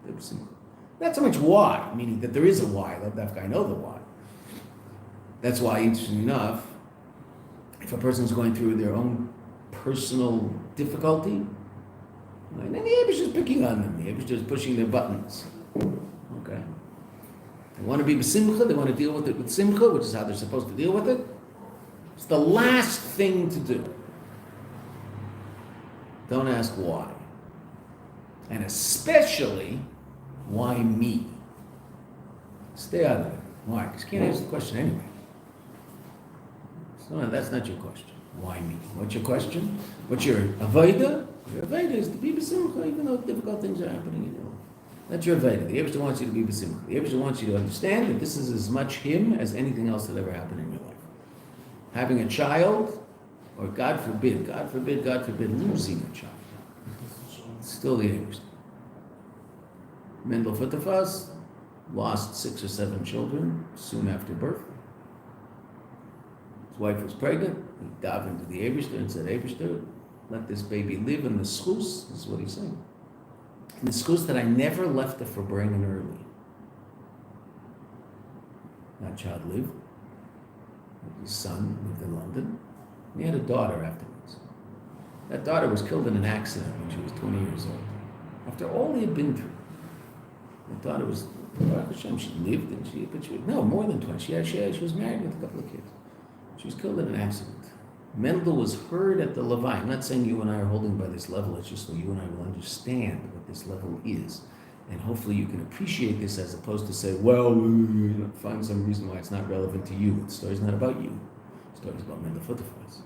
they're simcha. Not so much why, meaning that there is a why, let that guy know the why. That's why, interestingly enough, if a person's going through their own personal difficulty, and then the Abish is picking on them, the Abish is pushing their buttons. Okay? They want to be b'simcha, they want to deal with it with simcha, which is how they're supposed to deal with it. It's the last thing to do. Don't ask why. And especially, why me? Stay out of it. Why? Because you can't answer the question anyway. So that's not your question. Why me? What's your question? What's your avodah? Your avodah is to be b'simcha, even though difficult things are happening in your life. That's your avodah. The Eibishter wants you to be b'simcha. The Eibishter wants you to understand that this is as much him as anything else that ever happened in your life. Having a child, or God forbid, losing a child. It's still the Eibishter. Mendel Futterfass lost 6 or 7 children soon after birth. His wife was pregnant. He dived into the Eibishter and said, Eibishter, let this baby live in the schus. This is what he's saying. In the schus that I never left the Verbringen early. That child lived. His son lived in London. And he had a daughter afterwards. That daughter was killed in an accident when she was 20 years old. After all he had been through. I thought it was, Baruch Hashem, she lived and no, more than 20. She was married with a couple of kids. She was killed in an accident. Mendel was heard at the Levi. I'm not saying you and I are holding by this level, it's just so you and I will understand what this level is. And hopefully you can appreciate this as opposed to say, well, find some reason why it's not relevant to you. The story's not about you. The story's about Mendel Futterflies.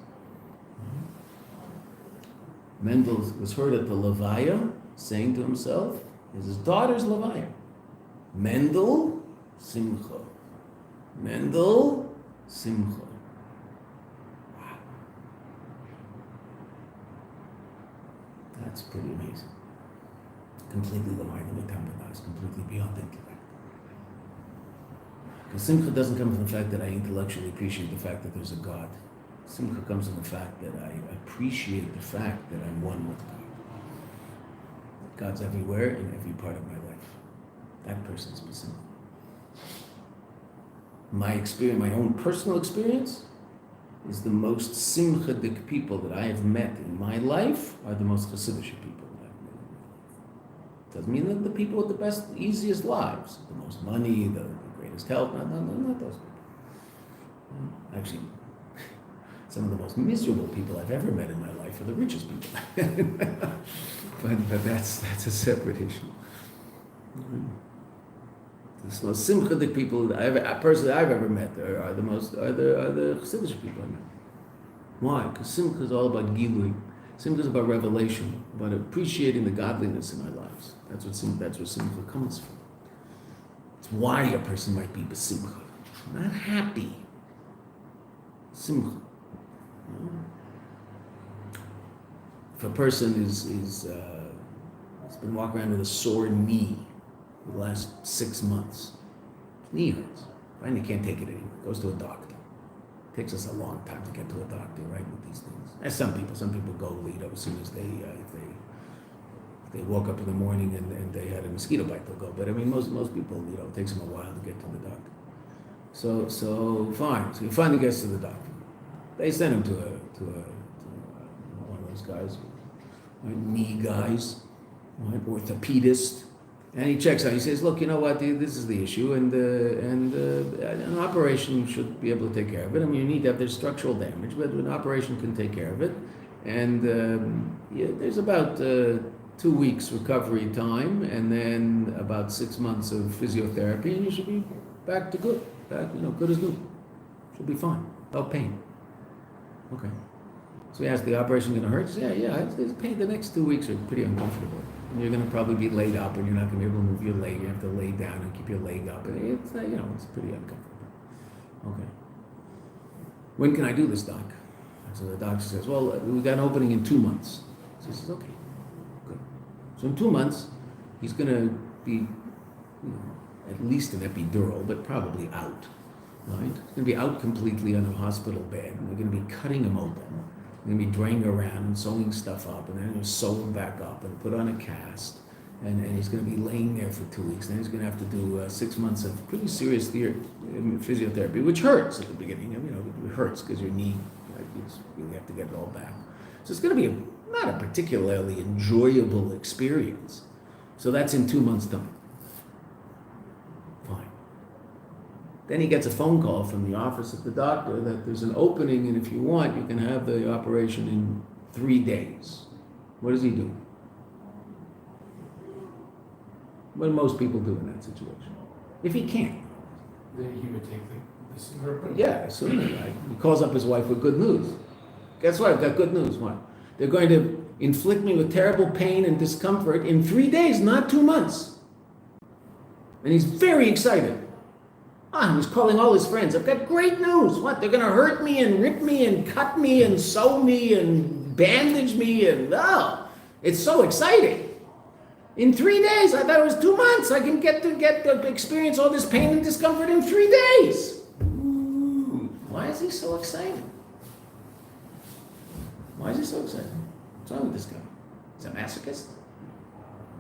Mendel was heard at the Levaya saying to himself, his daughter's Levaya. Mendel, Simcha. Mendel, Simcha. Wow. That's pretty amazing. Completely is completely beyond intellect. Because Simcha doesn't come from the fact that I intellectually appreciate the fact that there's a God. Simcha comes from the fact that I appreciate the fact that I'm one with God. God's everywhere in every part of my life. That person's Simcha. My experience, my own personal experience, is the most simchadik people that I have met in my life are the most Chassidish people that I've met in my life. Doesn't mean that the people with the best, easiest lives, the most money, the greatest health, not those people. Actually, some of the most miserable people I've ever met in my life are the richest people. but that's a separate issue. The most simchadik people I've ever met are the Chassidish people I met. Why? Because simcha is all about gilui. Simcha is about revelation, about appreciating the godliness in our lives. That's where simcha comes from. It's why a person might be besimcha, not happy. Simcha. If a person has been walking around with a sore knee for the last 6 months, his knee hurts, finally can't take it anymore, goes to a doctor. It takes us a long time to get to a doctor, right, with these things. As some people go lead up as soon as if they woke up in the morning and they had a mosquito bite, they'll go. But I mean, most people, it takes them a while to get to the doctor. So fine. So he finally gets to the doctor. They send him to one of those guys, right, knee guys, right, orthopedist, and he checks out. He says, "Look, you know what? This is the issue, and an operation should be able to take care of it. I mean, you need to have there's structural damage, but an operation can take care of it. And there's about 2 weeks recovery time, and then about 6 months of physiotherapy, and you should be back to good, good as new. Should be fine, without pain." Okay. So he asked, the operation going to hurt? He said, yeah, it's pain. The next 2 weeks are pretty uncomfortable. And you're going to probably be laid up, and you're not going to be able to move your leg. You have to lay down and keep your leg up. And it's, it's pretty uncomfortable. Okay. When can I do this, doc? So the doctor says, well, we got an opening in 2 months. So he says, okay, good. So in 2 months, he's going to be, at least an epidural, but probably out. Right? He's going to be out completely on a hospital bed, and we're going to be cutting him open. We're going to be draining around and sewing stuff up, and then we're going to sew him back up and put on a cast, and he's going to be laying there for 2 weeks. Then he's going to have to do 6 months of pretty serious physiotherapy, which hurts at the beginning. It hurts because your knee, you just really have to get it all back. So it's going to be not a particularly enjoyable experience. So that's in 2 months' time. Then he gets a phone call from the office of the doctor that there's an opening, and if you want, you can have the operation in 3 days. What does he do? What do most people do in that situation? If he can't. Then he would take the surgery. Yeah, assuming, right? He calls up his wife with good news. Guess what? I've got good news. What? They're going to inflict me with terrible pain and discomfort in 3 days, not 2 months. And he's very excited. He's calling all his friends. I've got great news. What? They're going to hurt me and rip me and cut me and sew me and bandage me and it's so exciting. In 3 days, I thought it was 2 months. I can get to experience all this pain and discomfort in 3 days. Ooh, why is he so excited? Why is he so excited? What's wrong with this guy? He's a masochist?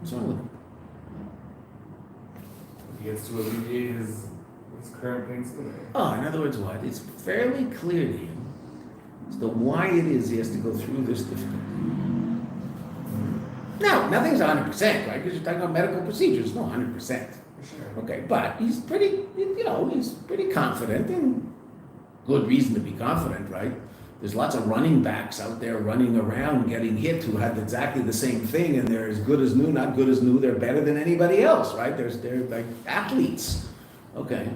What's wrong with him? He gets to alleviate his current pain today. In other words, what? It's fairly clear to him as to why it is he has to go through this difficulty. No, nothing's 100%, right? Because you're talking about medical procedures. No, 100%. For sure. Okay, but he's pretty, he's pretty confident, and good reason to be confident, right? There's lots of running backs out there running around getting hit who have exactly the same thing, and they're as good as new, not good as new, they're better than anybody else, right? They're like athletes. Okay.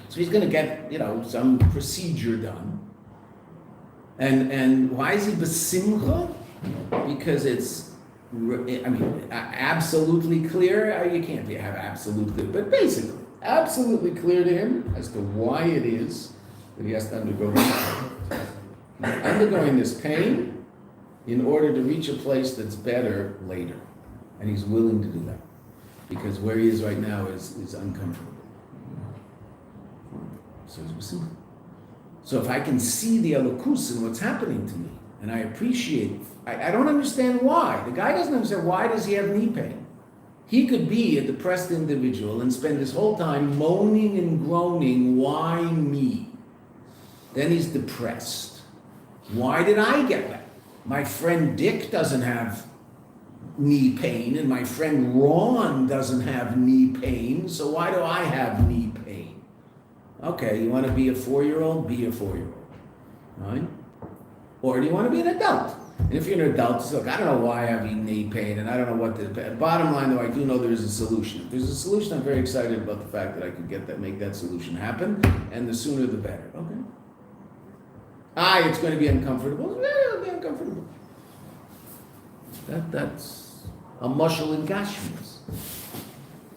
So he's going to get, some procedure done. And why is he besimcha? Because it's, absolutely clear. You can't have absolute clear, but basically, absolutely clear to him as to why it is that he has to undergo this. He's undergoing this pain in order to reach a place that's better later. And he's willing to do that. Because where he is right now is uncomfortable. So he's besimcha. So if I can see the elokus in what's happening to me, and I appreciate, I don't understand why. The guy doesn't understand why does he have knee pain. He could be a depressed individual and spend his whole time moaning and groaning, why me? Then he's depressed. Why did I get that? My friend Dick doesn't have knee pain, and my friend Ron doesn't have knee pain, so why do I have knee pain? Okay, you want to be a 4-year-old? Be a 4-year-old, right? Or do you want to be an adult? And if you're an adult, it's like, I don't know why I have knee pain, and I don't know what the bottom line, though, I do know there is a solution. If there's a solution, I'm very excited about the fact that I could make that solution happen, and the sooner the better. Okay. It's going to be uncomfortable. Yeah, it'll be uncomfortable. That's a mashal in Gashmis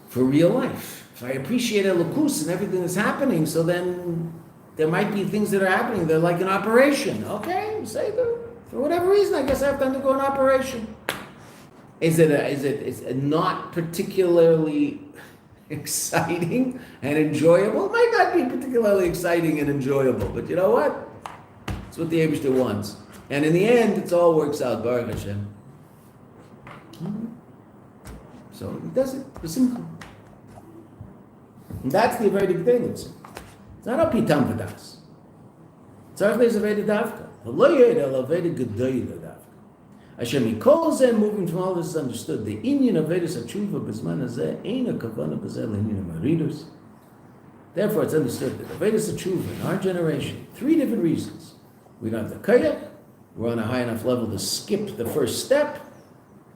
for real life. If I appreciate elokus and everything that's happening, so then there might be things that are happening. They're like an operation. Okay, say that. For whatever reason, I guess I have to undergo an operation. Is it not particularly exciting and enjoyable? It might not be particularly exciting and enjoyable, but you know what? It's what the Eibishter wants. And in the end, it all works out. Baruch Hashem. So he does it. B'simcha. And that's the very big thing. It's not a pitam v'das. Tzarech le'zaved davka. V'lo yed el aved gedoyle davka. Hashem mikol zeh, moving from all this is understood. The inyan avedus hatshuva b'zman hazeh ein hakavana b'zeh l'inyan hamaridus. Therefore, it's understood that avedus hatshuva in our generation, 3 different reasons. We don't have the kayak, we're on a high enough level to skip the first step,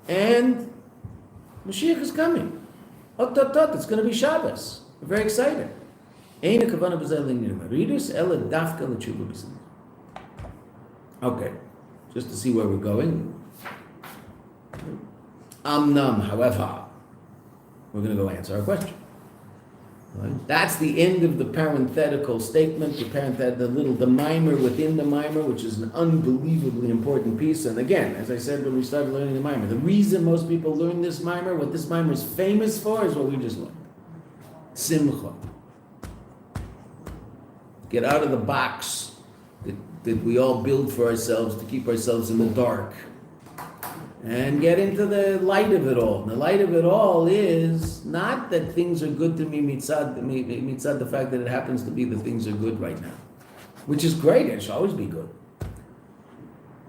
and Mashiach is coming. It's going to be Shabbos. We're very excited. Okay, just to see where we're going. However, we're going to go answer our question. Right? That's the end of the parenthetical statement, the mimer within the mimer, which is an unbelievably important piece. And again, as I said when we started learning the mimer, the reason most people learn this mimer, what this mimer is famous for, is what we just learned. Simcha. Get out of the box that we all build for ourselves to keep ourselves in the dark. And get into the light of it all. The light of it all is not that things are good to me mitzad the fact that it happens to be that things are good right now. Which is great, it should always be good.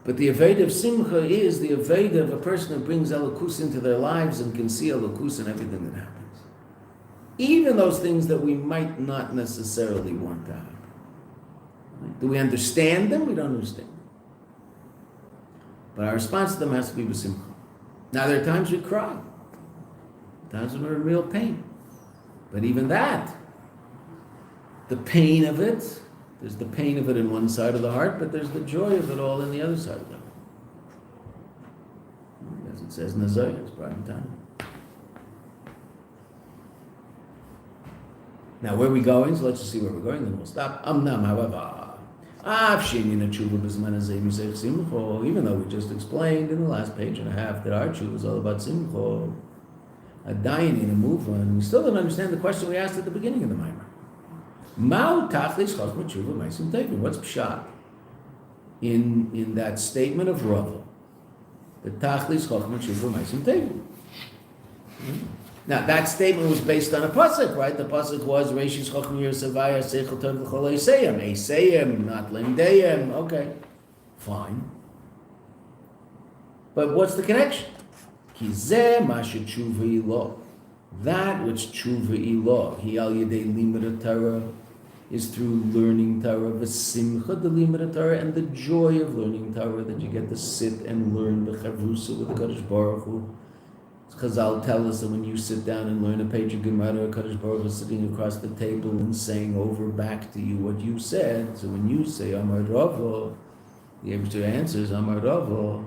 But the Aved of Simcha is the Aved of a person who brings elokus into their lives and can see elokus in everything that happens. Even those things that we might not necessarily want to happen. Do we understand them? We don't understand them. But our response to them has to be b'simcha. Now there are times we cry. Times when we're in real pain. But even that, the pain of it, there's the pain of it in one side of the heart, but there's the joy of it all in the other side of the heart. As it says in the Zohar, it's prime time. Now where are we going? So let's just see where we're going, then we'll stop. However, even though we just explained in the last page and a half that our tshuva is all about simcha, a dying in a move on, we still don't understand the question we asked at the beginning of the mimer. What's pshat in that statement of Rava? The tachlis chochma tshuva ma'asim tevim. Now that statement was based on a pasuk, right? The pasuk was Reishis Chochma Yersavaya Seichel Tov L'Chol Eiseyim, not Limdeyim. Okay, fine. But what's the connection? Ki zeh ma shetshuva ilo. That which tshuva ilo, hi al yedei limud Torah, is through learning Torah, v'simcha de limud Torah, and the joy of learning Torah, that you get to sit and learn the chavrusa with the Kadosh Baruch Hu. Chazal tell us that when you sit down and learn a page of Gemara, Kadosh Baruch Hu is sitting across the table and saying over back to you what you said. So when you say Amar Rava, the Eibishter answers Amar Rava.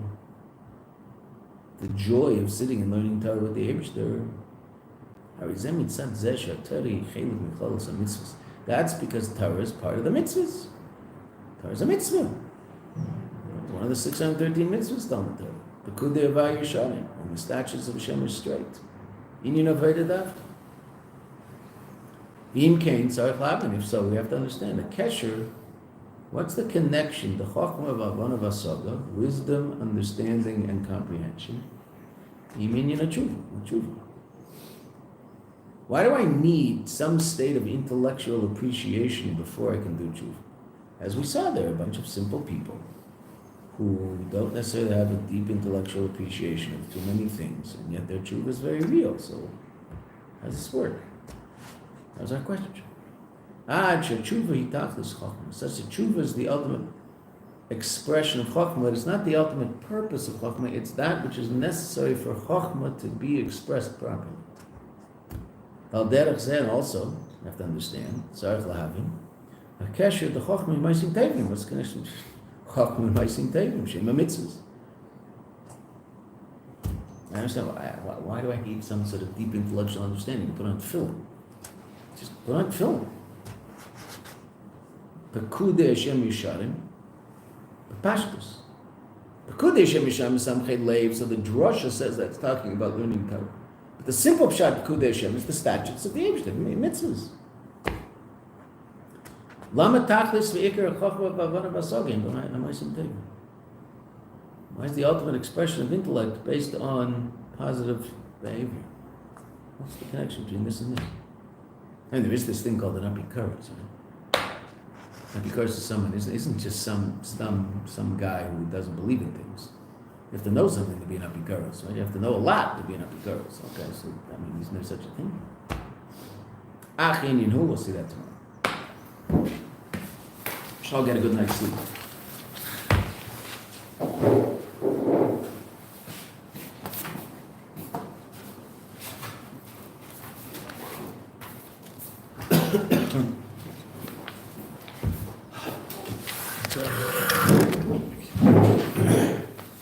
The joy of sitting and learning Torah with the Eibishter. That's because Torah is part of the mitzvahs. Torah is a mitzvah. One of the 613 mitzvahs Talmud Torah. The Kudei Avay Yisharim, and the statutes of Hashem are straight. Inyan Avayda Davta. Im Kain Tzarech Laban. If so, we have to understand the Kesher. What's the connection? The Chochmah of Avon of Asaga, wisdom, understanding, and comprehension. Im Inyan Tshuva. Why do I need some state of intellectual appreciation before I can do tshuva? As we saw, there are a bunch of simple people who don't necessarily have a deep intellectual appreciation of too many things, and yet their tshuva is very real. So, how does this work? That was our question. Tshuva hitachlis chokhmah. Such that tshuva is the ultimate expression of chokhmah. It's not the ultimate purpose of chokhmah. It's that which is necessary for chokhmah to be expressed properly. Al derech zeh also, you have to understand, tzarech lahavin, hakesher the chokhmah ma'asim tevim. What's the connection? Chokhmah ma'asim tevim, shema mitzvahs. I understand, why do I need some sort of deep intellectual understanding to put on film? Just put on film. Pekudei Hashem Yisharim, Pashtus. Pekudei Hashem Yisharim Samchet Leiv, so the drasha says that's talking about learning Torah. But the simple pshat Pekudei Hashem is the statutes of the Eibishter, mitzvahs. Lama tachlis ve'ikar chokhmah b'avana b'asogim b'ma'asim tevim. Why is the ultimate expression of intellect based on positive behavior? What's the connection between this and this? And there is this thing called an apikaros. Apikaros is someone isn't just some guy who doesn't believe in things. You have to know something to be an apikaros, right? You have to know a lot to be an apikaros. Okay, so isn't there such a thing? Achin Yinhu, we'll see that tomorrow. Shall get a good night's sleep.